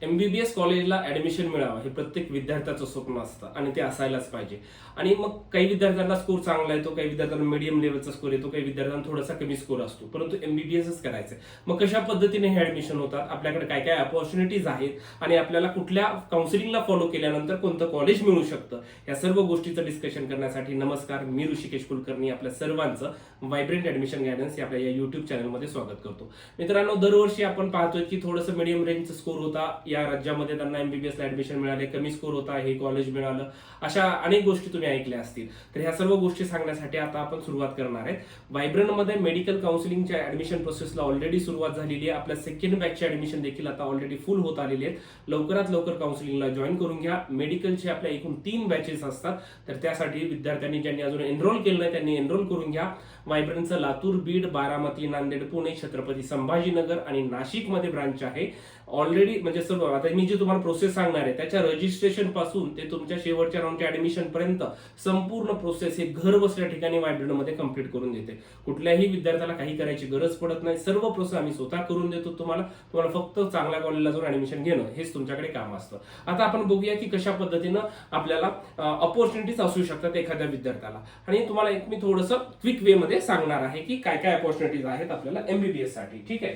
MBBS कॉलेजला admission मिळावं हे प्रत्येक विद्यार्थ्याचं स्वप्न असतं आणि ते असायलाच पाहिजे. आणि मग काही विद्यार्थ्यांना स्कोर चांगला येतो, काही विद्यार्थ्यांना मीडियम लेवलचा स्कोर येतो, काही विद्यार्थ्यांना थोडासा कमी स्कोर असतो, परंतु एमबीबीएसच करायचं. मग कशा पद्धतीने हे ऍडमिशन होतात, आपल्याकडे काय काय अपॉर्च्युनिटीज आहेत आणि आपल्याला कुठल्या काउन्सिलिंगला फॉलो केल्यानंतर कोणतं कॉलेज मिळू शकतं, या सर्व गोष्टीचं डिस्कशन करण्यासाठी नमस्कार, मी ऋषिकेश कुलकर्णी आपल्या सर्वांचं व्हायब्रंट ऍडमिशन गायडन्स या आपल्या या युट्यूब चॅनलमध्ये स्वागत करतो. मित्रांनो, दरवर्षी आपण पाहतोय की थोडंसं मीडियम रेंजचा स्कोर होता या राज्यामध्ये, त्यांना एमबीबीएसला ऍडमिशन मिळाले, कमी स्कोर होता हे कॉलेज मिळालं, अशा अनेक गोष्टी तुम्ही ऐकल्या असतील. तर ह्या सर्व गोष्टी सांगण्यासाठी आता आपण सुरुवात करणार आहे. व्हायब्रंटमध्ये मेडिकल काउन्सिलिंगच्या ऍडमिशन प्रोसेसला ऑलरेडी सुरुवात झालेली आहे. आपल्या सेकंड बॅचचे ऍडमिशन देखील आता ऑलरेडी फुल होत आलेले आहेत. लवकरात लवकर काउन्सिलिंगला जॉईन करून घ्या. मेडिकलचे आपल्या एकूण 3 बॅचेस असतात, तर त्यासाठी विद्यार्थ्यांनी ज्यांनी अजून एनरोल केलं नाही त्यांनी एनरोल करून घ्या. व्हायब्रंटचं लातूर, बीड, बारामती, नांदेड, पुणे, छत्रपती संभाजीनगर आणि नाशिकमध्ये ब्रांच आहे ऑलरेडी. म्हणजे सर्व आता मी जे तुम्हाला प्रोसेस सांगणार आहे त्याच्या रजिस्ट्रेशन पासून ते तुमच्या शेवटच्या राऊंडच्या ऍडमिशन पर्यंत संपूर्ण प्रोसेस हे घर बसल्या ठिकाणी व्हायब्रंटमध्ये कंप्लीट करून देते. कुठल्याही विद्यार्थ्याला काही करायची गरज पडत नाही. सर्व प्रोसेस आम्ही स्वतः करून देतो. तुम्हाला फक्त चांगल्या कॉलेजला जाऊन ऍडमिशन घेणं हेच तुमच्याकडे काम असतं. आता आपण बघूया की कशा पद्धतीनं आपल्याला अपॉर्च्युनिटीज असू शकतात एखाद्या विद्यार्थ्याला, आणि तुम्हाला एक मी थोडंसं क्विक वे मध्ये सांगणार आहे की काय काय अपॉर्च्युनिटीज आहेत आपल्याला एमबीबीएस साठी. ठीक आहे,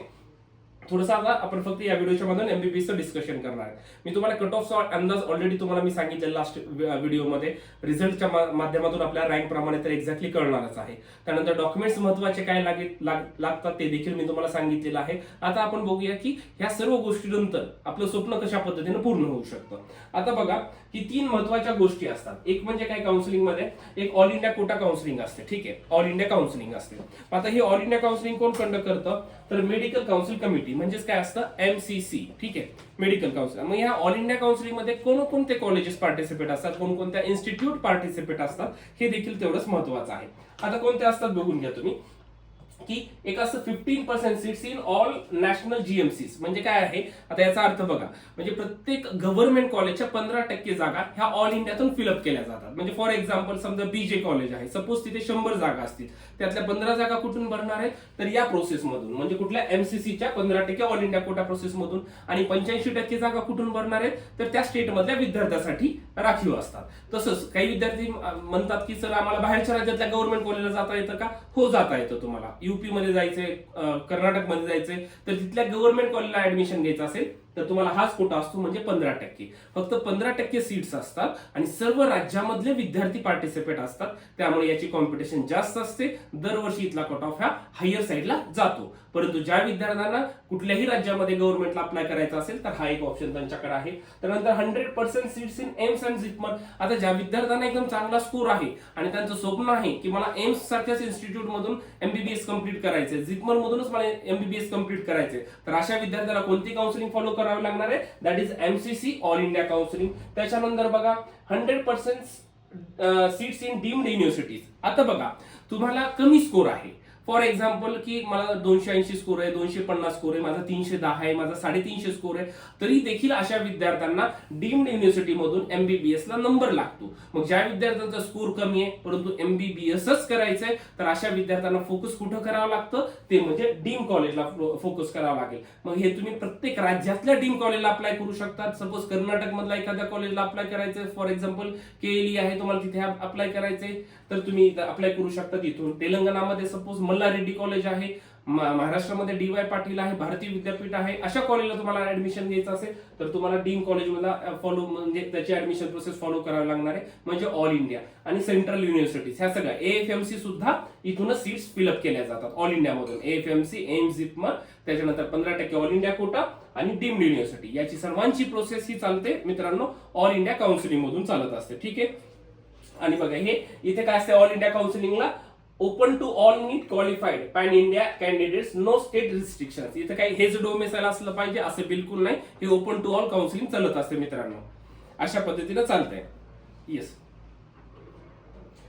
थोडंसं आता आपण फक्त या व्हिडिओच्या मधून एमबीबीएसचं डिस्कशन करणार आहे. मी तुम्हाला कट ऑफचा अंदाज ऑलरेडी तुम्हाला मी सांगितलेला लास्ट व्हिडिओमध्ये. रिझल्टच्या माध्यमातून आपल्या रँक प्रमाणे तर एक्झॅक्टली कळणारच आहे. त्यानंतर डॉक्युमेंट्स महत्वाचे काय लागतात ते देखील मी तुम्हाला सांगितलेलं आहे. आता आपण बघूया की ह्या सर्व गोष्टीनंतर आपलं स्वप्न कशा पद्धतीने पूर्ण होऊ शकतं. आता बघा की 3 महत्वाच्या गोष्टी असतात. एक म्हणजे काय, काउन्सिलिंग मध्ये एक ऑल इंडिया कोटा काउन्सिलिंग असते. ठीक आहे, ऑल इंडिया काउन्सिलिंग असते. आता ही ऑल इंडिया काउन्सिलिंग कोण कंडक्ट करतं, तर मेडिकल काउन्सिल कमिटी म्हणजेच काय असतं, एमसीसी. ठीक आहे, मेडिकल काउन्सिल. मग ह्या ऑल इंडिया काउन्सिलिंग मध्ये कोणकोणते कॉलेजेस पार्टिसिपेट असतात, कोणकोणत्या इन्स्टिट्यूट पार्टिसिपेट असतात हे देखील तेवढंच महत्वाचं आहे. आता कोणते असतात बघून घ्या तुम्ही, की एक असतं 15% सीट्स इन ऑल नॅशनल जीएमसीस. म्हणजे काय आहे, आता याचा अर्थ बघा, म्हणजे प्रत्येक गव्हर्नमेंट कॉलेजच्या 15% जागा ह्या ऑल इंडियातून फिलअप केल्या जातात. म्हणजे फॉर एक्झाम्पल समजा बीजे कॉलेज आहे, सपोज तिथे 100 जागा असतील, त्यातल्या 15 जागा कुठून भरणार आहेत, तर या प्रोसेसमधून, म्हणजे कुठल्या एमसीसीच्या 15% ऑल इंडिया कोटा प्रोसेसमधून. आणि 85% जागा कुठून भरणार आहेत, तर त्या स्टेटमधल्या विद्यार्थ्यासाठी राखीव असतात. तसंच काही विद्यार्थी म्हणतात की सर आम्हाला बाहेरच्या राज्यातल्या गव्हर्नमेंट कॉलेजला जाता येतं का, हो जाता येतं. तुम्हाला यूपी मध्ये जायचंय, कर्नाटक मध्ये जायचंय, तर तिथल्या गव्हर्नमेंट कॉलेजला ऍडमिशन घ्यायचं असेल तर तुम्हाला हाच कोटा असतो, म्हणजे 15%. फक्त 15% सीट्स असतात आणि सर्व राज्यामधले विद्यार्थी पार्टिसिपेट असतात, त्यामुळे याची कॉम्पिटिशन जास्त असते. दरवर्षी इथला कट ऑफ ह्या हायर साईडला जातो. परंतु ज्या विद्यार्थ्यांना कुठल्याही राज्यामध्ये गव्हर्नमेंटला अप्लाय करायचं असेल तर हा एक ऑप्शन त्यांच्याकडे आहे. त्यानंतर 100% सीट्स इन एम्स अँड झिपमर. आता ज्या विद्यार्थ्यांना एकदम चांगला स्कोर आहे आणि त्यांचं स्वप्न आहे की मला एम्स सारख्याच इन्स्टिट्यूट मधून एमबीबीएस कंप्लीट करायचंय, झिपमर मधूनच मला एमबीबीएस कंप्लीट करायचंय, तर अशा विद्यार्थ्याला कोणती काउन्सिलिंग फॉलो करावे लागणार आहे, that is MCC all India counselling. त्याच्यानंतर बघा 100% सीट्स इन डीम्ड युनिव्हर्सिटीज. आता बघा तुम्हाला कमी स्कोर आहे, फॉर एक्झाम्पल की मला 280 स्कोर आहे, 250 स्कोर आहे, माझा 310 आहे, माझा 350 स्कोर आहे, तरी देखील अशा विद्यार्थ्यांना डीम्ड युनिव्हर्सिटी मधून एमबीबीएस ला नंबर लागतो. मग ज्या विद्यार्थ्यांचा स्कोर कमी आहे परंतु एमबीबीएसच करायचंय, तर अशा विद्यार्थ्यांना फोकस कुठं करावं लागतं, ते म्हणजे डीम कॉलेजला फोकस करावं लागेल. मग हे तुम्ही प्रत्येक राज्यातल्या डीम कॉलेजला अप्लाय करू शकतात. सपोज कर्नाटक मधला एखाद्या कॉलेजला अप्लाय करायचंय, फॉर एक्झाम्पल केएलई आहे, तुम्हाला तिथे अप्लाय करायचंय तर तुम्ही अप्लाय करू शकता तिथून. तेलंगणामध्ये सपोज मल्लारेड्डी कॉलेज आहे, महाराष्ट्रामध्ये डीवाय पाटील आहे, भारतीय विद्यापीठ आहे, अशा कॉलेजला तुम्हाला ऍडमिशन घ्यायचं असेल तर तुम्हाला डीम कॉलेजला फॉलो, म्हणजे त्याची ऍडमिशन प्रोसेस फॉलो करावी लागणार आहे. म्हणजे ऑल इंडिया आणि सेंट्रल युनिव्हर्सिटीज ह्या सगळ्या, एएफएमसी सुद्धा इथूनच सीट्स फिलअप केल्या जातात ऑल इंडिया मधून. एएफएमसी, एम्स, झिपमर, त्याच्यानंतर 15% ऑल इंडिया कोटा आणि डीम्ड युनिव्हर्सिटी, याची सर्वांची प्रोसेस ही चालते मित्रांनो ऑल इंडिया काउन्सिलिंग मधून चालत असते. ठीक आहे, आणि बघा हे इथे काय असते, ऑल इंडिया काउन्सिलिंगला open to all NEET qualified pan India candidates, no state restrictions. इथे काही हेच डोमेसाईल असलं पाहिजे असं बिलकुल नाही. हे ओपन टू ऑल काउन्सिलिंग चालत असते मित्रांनो, अशा पद्धतीने चालतंय. येस,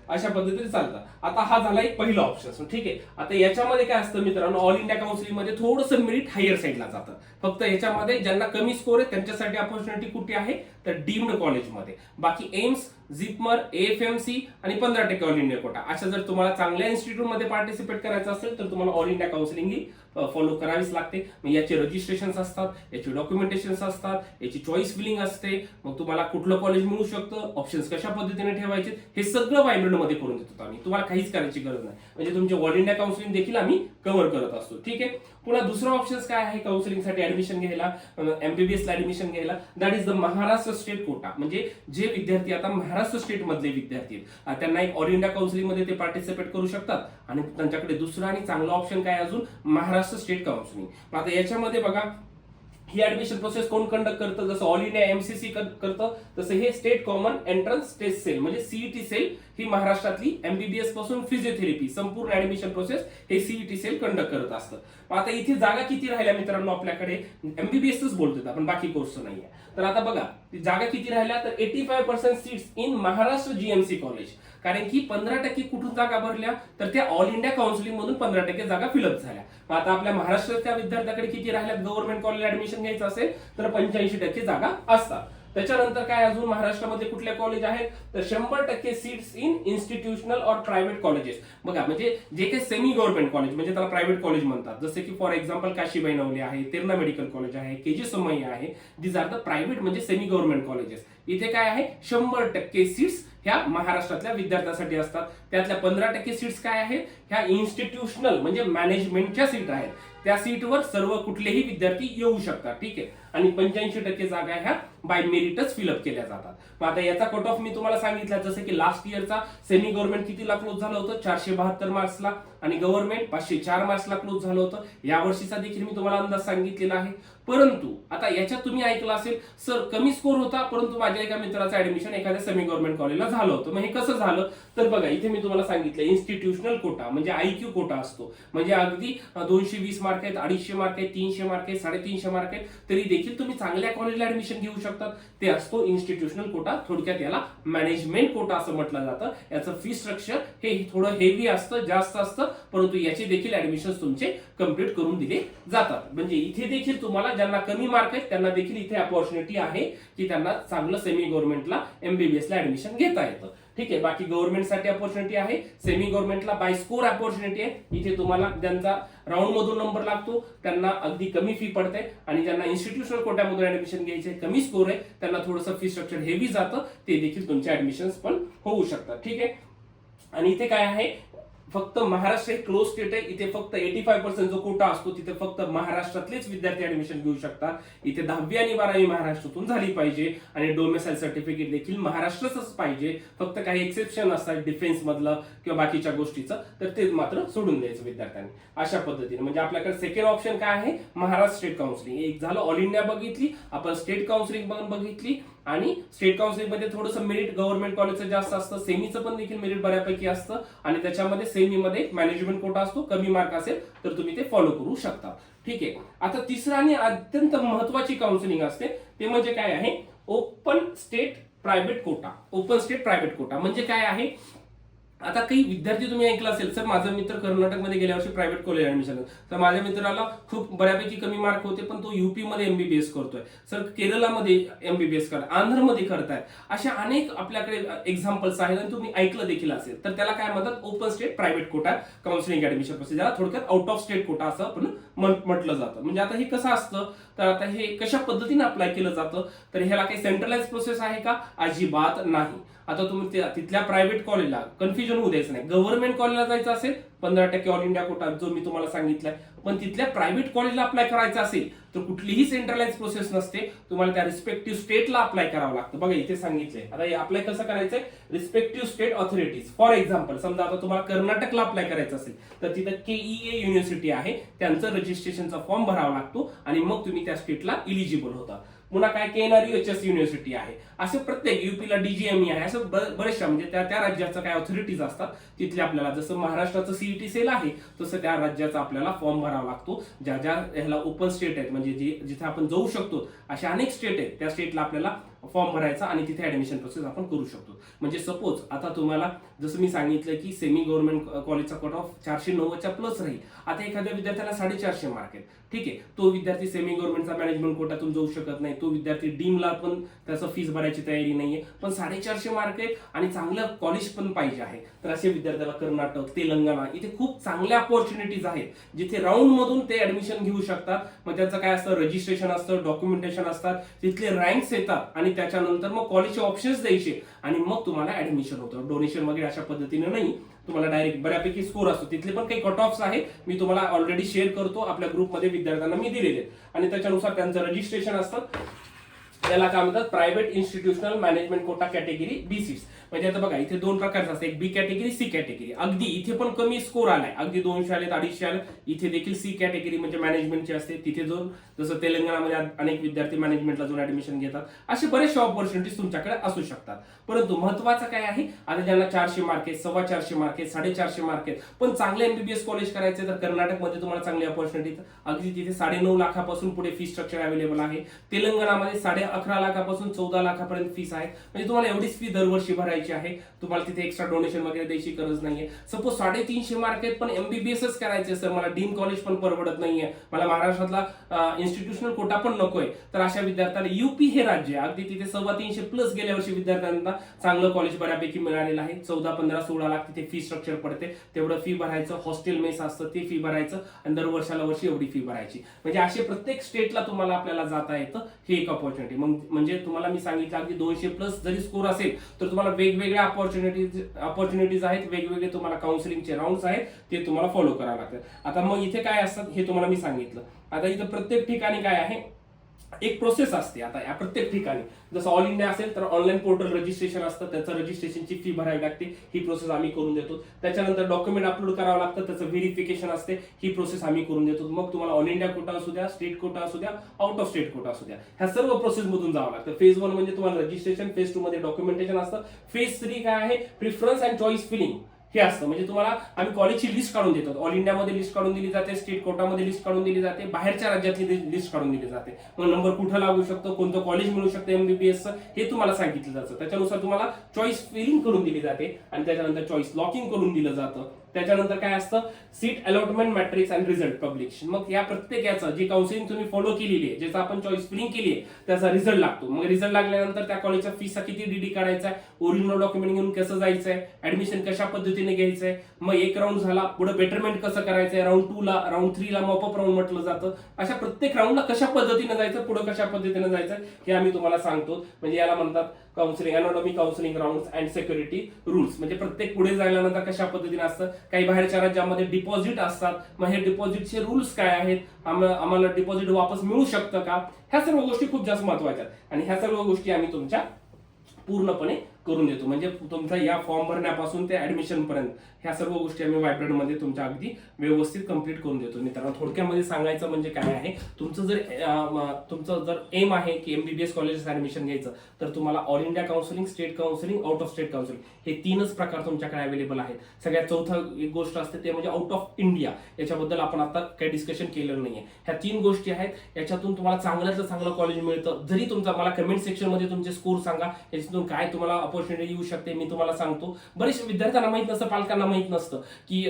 अशा पद्धतीने चालतं. आता हा झाला एक पहिला ऑप्शन. ठीक आहे, आता याच्यामध्ये काय असतं मित्रांनो, ऑल इंडिया काउन्सिलिंग मध्ये थोडंसं मेरिट हायर साईडला जातं. फक्त याच्यामध्ये ज्यांना कमी स्कोर आहे त्यांच्यासाठी अपॉर्च्युनिटी कुठे आहे, तर डीम्ड कॉलेजमध्ये. बाकी एम्स, झिपमर, एएफएमसी आणि 15% ऑल इंडिया कोटा, अशा जर तुम्हाला चांगल्या इन्स्टिट्यूट मध्ये पार्टिसिपेट करायचं असेल तर तुम्हाला ऑल इंडिया काउन्सिलिंग ही फॉलो करावीच लागते. मग याचे रजिस्ट्रेशन असतात, याचे डॉक्युमेंटेशन असतात, याची चॉईस फिलिंग असते, मग तुम्हाला कुठलं कॉलेज मिळू शकतं, ऑप्शन्स कशा पद्धतीने ठेवायचे, हे सगळं व्हायब्रंट मध्ये करून देतो आम्ही. तुम्हाला काहीच करायची गरज नाही. म्हणजे तुमचे ऑल इंडिया काउन्सिलिंग देखील आम्ही कव्हर करत असतो. ठीक आहे. पुन्हा दुसरा ऑप्शन्स काय आहे काउन्सिलिंगसाठी ऍडमिशन घ्यायला, एमबीबीएस ला ऍडमिशन घ्यायला, that is the Maharashtra state quota. म्हणजे जे विद्यार्थी आता महाराष्ट्र स्टेट मधले विद्यार्थी आहेत, त्यांना एक ऑल इंडिया काउन्सिलिंग मध्ये ते पार्टिसिपेट करू शकतात. आणि त्यांच्याकडे दुसरा आणि चांगला ऑप्शन काय अजून, महाराष्ट्र स्टेट काउन्सिलिंग. आता याच्यामध्ये बघा, ही ऍडमिशन प्रोसेस कोण कंडक्ट करतं, जसं ऑल इंडिया एमसीसी करतं तसं हे state common entrance test cell म्हणजे सीईटी सेल ही महाराष्ट्रातली एमबीबीएस पासून फिजिओथेरपी संपूर्ण ऍडमिशन प्रोसेस हे सीईटी सेल कंडक्ट करत असतं. आता इथे जागा किती राहिल्या मित्रांनो आपल्याकडे, एमबीबीएसच बोलतोय आपण, बाकी कोर्स नाहीये. तर आता बघा जागा किती राहिल्या, तर 85% seats in Maharashtra GMC college. कारण की 15% कुठून जागा भरल्या, तर त्या ऑल इंडिया काउन्सिलिंग मधून 15% जागा फिलअप झाल्या. मग आता आपल्या महाराष्ट्राच्या विद्यार्थ्याकडे किती राहिल्यात, गव्हर्नमेंट कॉलेज ऍडमिशन घ्यायचं असेल तर 85% जागा असतात. त्याच्यानंतर काय अजून महाराष्ट्रामध्ये कुठले कॉलेज आहेत, तर 100% सीट्स इन इन्स्टिट्यूशनल और प्रायव्हेट कॉलेजेस. बघा म्हणजे जे काही सेमी गव्हर्नमेंट कॉलेज म्हणजे त्याला प्रायव्हेट कॉलेज म्हणतात, जसे की फॉर एक्झाम्पल काशीबाई नवले आहे, तेरणा मेडिकल कॉलेज आहे, केजी सोमय्या आहे, दीज आर द प्रायव्हेट म्हणजे सेमी गव्हर्नमेंट कॉलेजेस. इथे काय आहे 100% सीट्स ह्या महाराष्ट्रातल्या विद्यार्थ्यांसाठी असतात. त्यातल्या 15% सीट्स काय आहेत, ह्या इन्स्टिट्यूशनल म्हणजे मॅनेजमेंटच्या सीट आहेत. त्या सीटवर सर्व कुठलेही विद्यार्थी येऊ शकतात. ठीक आहे. आणि 85% जागा ह्या बाय मेरिटच फिलअप केल्या जातात. मग आता याचा कट ऑफ मी तुम्हाला सांगितलं, जसं की लास्ट इयरचा सेमी गव्हर्नमेंट कितीला क्लोज झालं होतं, 472 मार्क्सला, आणि गव्हर्नमेंट 504 मार्क्सला क्लोज झालं होतं. या वर्षीचा देखील मी तुम्हाला अंदाज सांगितलेला आहे. परंतु आता याच्यात तुम्ही ऐकलं असेल, सर कमी स्कोर होता परंतु माझ्या एका मित्राचं ऍडमिशन एखाद्या सेमी गव्हर्नमेंट कॉलेजला झालं होतं. मग हे कसं झालं, तर बघा इथे मी तुम्हाला सांगितलं इन्स्टिट्यूशनल कोटा म्हणजे आयक्यू कोटा असतो. म्हणजे अगदी 220 मार्क आहेत, 250 मार्क आहेत, 300 मार्क आहेत, 350 मार्क आहेत, तरी देखील तुम्ही चांगल्या कॉलेजला ऍडमिशन घेऊ शकतात. ते असतो इन्स्टिट्यूशनल कोटा. थोडक्यात याला मॅनेजमेंट कोटा असं म्हटलं जातं. याचं फी स्ट्रक्चर हे थोडं हेवी असतं, जास्त असतं, परंतु याचे देखील ऍडमिशन तुमचे कम्प्लीट करून दिले जातात. म्हणजे इथे देखील तुम्हाला ज्यांना कमी मार्क आहेत त्यांना देखील इथे अपॉर्च्युनिटी आहे की त्यांना चांगलं सेमी गव्हर्नमेंटला एमबीबीएस ला ऍडमिशन घेता येतं. ठीक आहे. बाकी गव्हर्नमेंटसाठी अपॉर्च्युनिटी आहे, सेमी गव्हर्नमेंटला बाय स्कोर अपॉर्च्युनिटी आहे. इथे तुम्हाला ज्यांचा राऊंड मधून नंबर लागतो त्यांना अगदी कमी फी पडते, आणि ज्यांना इन्स्टिट्यूशनल कोट्यामधून ऍडमिशन घ्यायचे कमी स्कोर आहे त्यांना थोडंसं फी स्ट्रक्चर हेवी जातं, ते देखील तुमचे ऍडमिशन पण होऊ शकतात. ठीक आहे. आणि इथे काय आहे, फक्त महाराष्ट्र एक क्लोज स्टेट आहे. इथे फक्त 85% जो कोटा असतो तिथे फक्त महाराष्ट्रातलेच विद्यार्थी ऍडमिशन घेऊ शकतात. इथे 10वी आणि 12वी महाराष्ट्रातून झाली पाहिजे, आणि डोमेसाइल सर्टिफिकेट देखील महाराष्ट्राचंच पाहिजे. फक्त काही एक्सेप्शन असतात डिफेन्स मधलं किंवा बाकीच्या गोष्टीचं, तर ते मात्र सोडून द्यायचं विद्यार्थ्यांनी. अशा पद्धतीने म्हणजे आपल्याकडे सेकंड ऑप्शन काय आहे, महाराष्ट्र स्टेट काउन्सिलिंग. एक झालं ऑल इंडिया बघितली आपण, स्टेट काउन्सिलिंग पण बघितली, आणि स्टेट काउन्सिलिंग मध्ये थोडंसं मेरिट गव्हर्नमेंट कॉलेजचं जास्त असतं, सेमीचं पण देखील मेरिट बऱ्यापैकी असतं, आणि त्याच्यामध्ये सेमी मध्ये मॅनेजमेंट कोटा असतो. कमी मार्क असेल तर तुम्ही ते फॉलो करू शकता. ठीक आहे. आता तिसरं आणि अत्यंत महत्वाची काउन्सिलिंग असते ते म्हणजे काय आहे, open state private quota. Open state private quota म्हणजे काय आहे, आता काही विद्यार्थी तुम्ही ऐकलं असेल, सर माझा मित्र कर्नाटकमध्ये गेल्या वर्षी प्रायव्हेट कॉलेज ऍडमिशन, तर माझ्या मित्राला खूप बऱ्यापैकी कमी मार्क होते पण तो युपी मध्ये एमबीबीएस करतोय, सर केरळमध्ये एमबीबीएस करताय, आंध्रमध्ये करताय. अशा अनेक आपल्याकडे एक्झाम्पल्स आहेत आणि तुम्ही ऐकलं देखील असेल. तर त्याला काय म्हणतात, open state private quota counselling admission process, ज्याला थोडक्यात आउट ऑफ स्टेट कोटा असं आपण म्हटलं जातं. म्हणजे आता हे कसं असतं, तर आता हे कशा पद्धतीने अप्लाय केलं जातं, तर ह्याला काही सेंट्रलाइज प्रोसेस आहे का, अजिबात नाही. आता तुम्ही तिथल्या प्रायव्हेट कॉलेजला कन्फ्युजन होऊ द्यायचं नाही. गव्हर्नमेंट कॉलेजला जायचं असेल 15% ऑल इंडिया कोटा जो मी तुम्हाला सांगितलाय, पण तिथल्या प्रायव्हेट कॉलेजला अप्लाय करायचं असेल तर कुठलीही सेंट्रलाइज प्रोसेस नसते. तुम्हाला त्या रिस्पेक्टिव्ह स्टेटला अप्लाय करावं लागतं. बघा इथे सांगितलंय. आता हे अप्लाय कसं करायचंय, respective state authorities. For example समजा आता तुम्हाला कर्नाटकला अप्लाय करायचं असेल तर तिथं केईए युनिव्हर्सिटी आहे, त्यांचं रजिस्ट्रेशनचा फॉर्म भरावा लागतो आणि मग तुम्ही त्या स्टेटला इलिजिबल होता. पुन्हा काय केएनआरयूएचएस युनिव्हर्सिटी आहे, असे प्रत्येक युपीला डीजीएमई आहे, असं बरेचशा म्हणजे त्या राज्याच्या काय ऑथॉरिटीज असतात तिथले आपल्याला, जसं महाराष्ट्राचं सीईटी सेल आहे तसं त्या राज्याचा आपल्याला फॉर्म भरावा लागतो. ज्या ज्या ह्याला ओपन स्टेट आहेत म्हणजे जिथे आपण जाऊ शकतो अशा अनेक स्टेट आहेत, त्या स्टेटला आपल्याला फॉर्म भरायचा आणि तिथे ऍडमिशन प्रोसेस आपण करू शकतो. म्हणजे सपोज आता तुम्हाला जसं मी सांगितलं की सेमी गव्हर्नमेंट कॉलेजचा कट ऑफ 490च्या प्लस राहील. आता एखाद्या विद्यार्थ्याला 450 मार्क आहेत, ठीक आहे, तो विद्यार्थी सेमी गव्हर्नमेंटचा मॅनेजमेंट कोट्यातून जाऊ शकत नाही. तो विद्यार्थी डीमला पण त्याचं फीस भरायची तयारी नाहीये, पण 450 मार्क आहेत आणि चांगलं कॉलेज पण पाहिजे आहे. तर असे विद्यार्थ्याला कर्नाटक, तेलंगणा इथे खूप चांगल्या अपॉर्च्युनिटीज आहेत जिथे राऊंड मधून ते ऍडमिशन घेऊ शकतात. मग त्याचं काय असतं, रजिस्ट्रेशन असतं, डॉक्युमेंटेशन असतात, तिथले रँक्स येतात आणि त्याच्यानंतर मग कॉलेजचे ऑप्शन्स द्यायचे आणि मग तुम्हाला ऍडमिशन होतं. डोनेशन वगैरे अशा पद्धतीने नाही, तुम्हाला डायरेक्ट बऱ्यापैकी स्कोर असतो. तिथले पण काही कट ऑफ्स आहेत, मी तुम्हाला ऑलरेडी शेअर करतो, आपल्या ग्रुपमध्ये विद्यार्थ्यांना मी दिलेले आणि त्याच्यानुसार त्यांचं रजिस्ट्रेशन असतं. त्याला काय म्हणतात, private institutional management quota category B6. म्हणजे आता बघा इथे दोन प्रकारचे असतात, एक बी कॅटेगरी, सी कॅटेगरी. अगदी इथे पण कमी स्कोर आलाय, अगदी 200 आले, 250 आले. इथे देखील सी कॅटेगरी म्हणजे मॅनेजमेंटची असते, तिथे जाऊन जसं तेलंगणामध्ये अनेक विद्यार्थी मॅनेजमेंटला जाऊन ऍडमिशन घेतात. असे बरेचसे ऑपॉर्च्युनिटीज तुमच्याकडे असू शकतात. परंतु महत्वाचं काय आहे, आता ज्यांना 400 मार्क आहेत, 450 मार्क आहेत, 450 मार्क आहेत, पण चांगले MBBS कॉलेज करायचे तर कर्नाटकमध्ये तुम्हाला चांगली अपॉर्च्युनिटी, अगदी तिथे 9.5 लाखापासून पुढे फी स्ट्रक्चर अवेलेबल आहे. तेलंगणामध्ये 11.5 लाखापासून 14 लाखापर्यंत फीस आहे. म्हणजे तुम्हाला एवढीच फी दरवर्षी भरायची आहे. तुम्हाला तिथे एक्स्ट्रा डोनेशन वगैरे द्यायची गरज नाहीये. सपोज 350 मार्क आहेत पण MBBSच करायचे सर, मला डीम कॉलेज पण परवडत नाहीये, मला महाराष्ट्रातला इन्स्टिट्यूशनल कोटा पण नकोय, तर अशा विद्यार्थ्याला UP हे राज्य आहे, अगदी तिथे 350 प्लस गेल्या वर्षी विद्यार्थ्यांना चांगलं कॉलेज बऱ्यापैकी मिळालेलं आहे. 14, 15, 16 लाख तिथे फी स्ट्रक्चर पडते, तेवढं फी भरायचं. हॉस्टेल मेस असतं ते फी भरायचं आणि दर वर्षाला वर्षी एवढी फी भरायची. म्हणजे असे प्रत्येक स्टेटला तुम्हाला आपल्याला जाता येतं, हे एक अपॉर्च्युनिटी. म्हणजे तुम्हाला मी सांगितलं अगदी 200 प्लस जरी स्कोर असेल तर तुम्हाला वेगवेगळ्या अपॉर्च्युनिटीज आहेत, वेगवेगळे तुम्हाला काउन्सिलिंगचे राऊंड्स आहेत, ते तुम्हाला फॉलो करावं लागतं. आता मग इथे काय असतात हे तुम्हाला मी सांगितलं. आता इथं प्रत्येक ठिकाणी काय आहे, एक प्रोसेस असते. आता या प्रत्येक ठिकाणी जसं ऑल इंडिया असेल तर ऑनलाईन पोर्टल रजिस्ट्रेशन असतं, त्याचं रजिस्ट्रेशनची फी भरावी लागते, ही प्रोसेस आम्ही करून देतो. त्याच्यानंतर डॉक्युमेंट अपलोड करावं लागतं, त्याचं व्हेरिफिकेशन असते, ही प्रोसेस आम्ही करून देतो. मग तुम्हाला ऑल इंडिया कोटा असू द्या, स्टेट कोटा असू द्या, आउट ऑफ स्टेट कोटा असू द्या, ह्या सर्व प्रोसेस मधून जावं लागतं. फेज 1 म्हणजे तुम्हाला रजिस्ट्रेशन, फेज 2 मध्ये डॉक्युमेंटेशन असतं, फेज 3 काय आहे, प्रिफरन्स अँड चॉईस फिलिंग हे असतं. म्हणजे तुम्हाला आम्ही कॉलेजची लिस्ट काढून देतो. ऑल इंडियामध्ये लिस्ट काढून दिली जाते, स्टेट कोटामध्ये लिस्ट काढून दिली जाते, बाहेरच्या राज्यातली लिस्ट काढून दिली जाते. मग नंबर कुठं लागू शकतो, कोणतं कॉलेज मिळू शकतं MBBS हे तुम्हाला सांगितलं जातं. त्याच्यानुसार तुम्हाला चॉईस फिलिंग करून दिली जाते आणि त्याच्यानंतर चॉईस लॉकिंग करून दिलं जातं. त्याच्यानंतर काय असतं, seat allotment matrix and result publication. मग या प्रत्येक याचं जी काउन्सिलिंग तुम्ही फॉलो केलेली आहे, ज्याचा आपण चॉईस फिलिंग केली आहे, त्याचा रिझल्ट लागतो. मग रिझल्ट लागल्यानंतर त्या कॉलेजच्या फीचा किती DD काढायचा आहे, ओरिजिनल डॉक्युमेंट घेऊन कसं जायचंय, ऍडमिशन कशा पद्धतीने घ्यायचंय, मग एक राऊंड झाला, पुढे बेटरमेंट कसं करायचंय, राऊंड 2 ला, राऊंड 3 ला मॉपअप राऊंड म्हटलं जातं. अशा प्रत्येक राऊंडला कशा पद्धतीने जायचं, पुढे कशा पद्धतीने जायचं हे आम्ही तुम्हाला सांगतो. म्हणजे याला म्हणतात counselling, anatomy counselling round and security rules. म्हणजे प्रत्येक पुढे जायल्यानंतर कशा पद्धतीने असतं. काही बाहेरच्या राज्यामध्ये डिपॉझिट असतात, मग हे डिपॉझिटचे रूल्स काय आहेत, आम्हाला डिपॉझिट वापस मिळू शकतं का, ह्या सर्व गोष्टी खूप जास्त महत्वाच्या आहेत आणि ह्या सर्व गोष्टी आम्ही तुमच्या पूर्णपणे करून देतो. म्हणजे तुमचा या फॉर्म भरण्यापासून ते ऍडमिशन पर्यंत ह्या सर्व गोष्टी आम्ही व्हायब्रंटमध्ये तुमच्या अगदी व्यवस्थित कंप्लीट करून देतो. मित्रांनो, थोडक्यामध्ये सांगायचं म्हणजे काय आहे, तुमचं जर एम आहे की MBBS कॉलेजेस ऍडमिशन घ्यायचं, तर तुम्हाला all India counselling, state counselling, out of state counselling हे 3च प्रकार तुमच्याकडे अवेलेबल आहेत. सगळ्यात चौथं एक गोष्ट असते ते म्हणजे आउट ऑफ इंडिया. याच्याबद्दल आपण आता काही डिस्कशन केलेलं नाहीये. ह्या 3 गोष्टी आहेत, याच्यातून तुम्हाला चांगल्यातलं चांगलं कॉलेज मिळतं. जरी तुमचा, मला कमेंट सेक्शन मध्ये तुमचे स्कोर सांगा, याच्यातून काय तुम्हाला अपॉर्च्युनिटी येऊ शकते, मी तुम्हाला सांगतो. बरेच विद्यार्थ्यांना माहित नसतं, पालकांना माहित नसतं की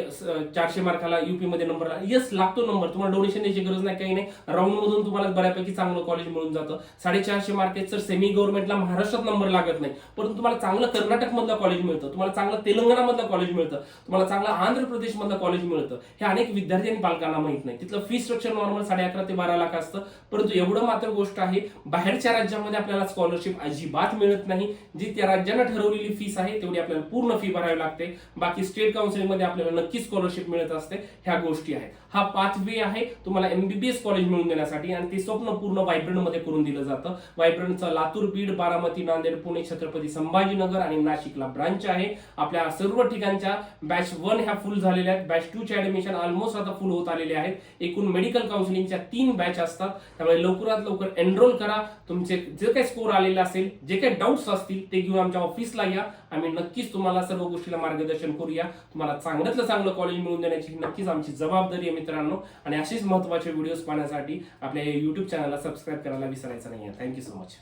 400 मार्काला UP मध्ये नंबर येस लागतो नंबर, तुम्हाला डोनेशन द्यायची गरज नाही, काही नाही. राऊंड मधून तुम्हाला बऱ्यापैकी चांगलं कॉलेज मिळून जातं. 450 मार्क आहेत, तर सेमी गव्हर्नमेंटला महाराष्ट्रात नंबर लागत नाही, परंतु तुम्हाला चांगलं कर्नाटक मधलं कॉलेज मिळतं, तुम्हाला चांगलं तेलंगणा मधलं कॉलेज मिळतं, तुम्हाला चांगलं आंध्र प्रदेश मधलं कॉलेज मिळतं. हे अनेक विद्यार्थी आणि पालकांना माहित नाही. तिथलं फी स्ट्रक्चर नॉर्मल 11.5 ते 12 लाख असतं. परंतु एवढं मात्र गोष्ट आहे, बाहेरच्या राज्यामध्ये आपल्याला स्कॉलरशिप अजिबात मिळत नाही. जी त्या राज्यानं ठरवलेली फीस आहे तेवढी आपल्याला पूर्ण फी भरावी लागते. बाकी स्टेट काउन्सिलिंग मध्ये आपल्याला नक्की स्कॉलरशिप मिळत असते. ह्या गोष्टी आहेत. हा पाथवे आहे तुम्हाला MBBS कॉलेज मिळवून देण्यासाठी आणि ते स्वप्न पूर्ण व्हायब्रंट मध्ये करून दिलं जातं. व्हायब्रंटचं लातूर, बीड, बारामती, नांदेड, पुणे, छत्रपती संभाजीनगर आणि नाशिकला ब्रांच आहे. आपल्या सर्व ठिकाणच्या बॅच 1 ह्या फुल झालेल्या आहेत. बॅच 2 चे ऍडमिशन ऑलमोस्ट आता फुल होत आलेले आहेत. एकूण मेडिकल काउन्सिलिंगच्या 3 बॅच असतात. त्यामुळे लवकरात लवकर एनरोल करा. तुमचे जे काही स्कोर आलेले असेल, जे काही डाऊट्स असतील ते घेऊन आमच्या ऑफिसला या. आम्ही नक्कीच तुम्हाला सर्व गोष्टीला मार्गदर्शन करूया. तुम्हाला चांगल्यातलं चांगलं कॉलेज मिळवून देण्याची नक्कीच आमची जबाबदारी आहे मित्रांनो. आणि असेच महत्त्वाचे व्हिडिओज पाहण्यासाठी आपल्या YouTube चॅनलला सबस्क्राईब करायला विसरायचं नाही. Thank you so much.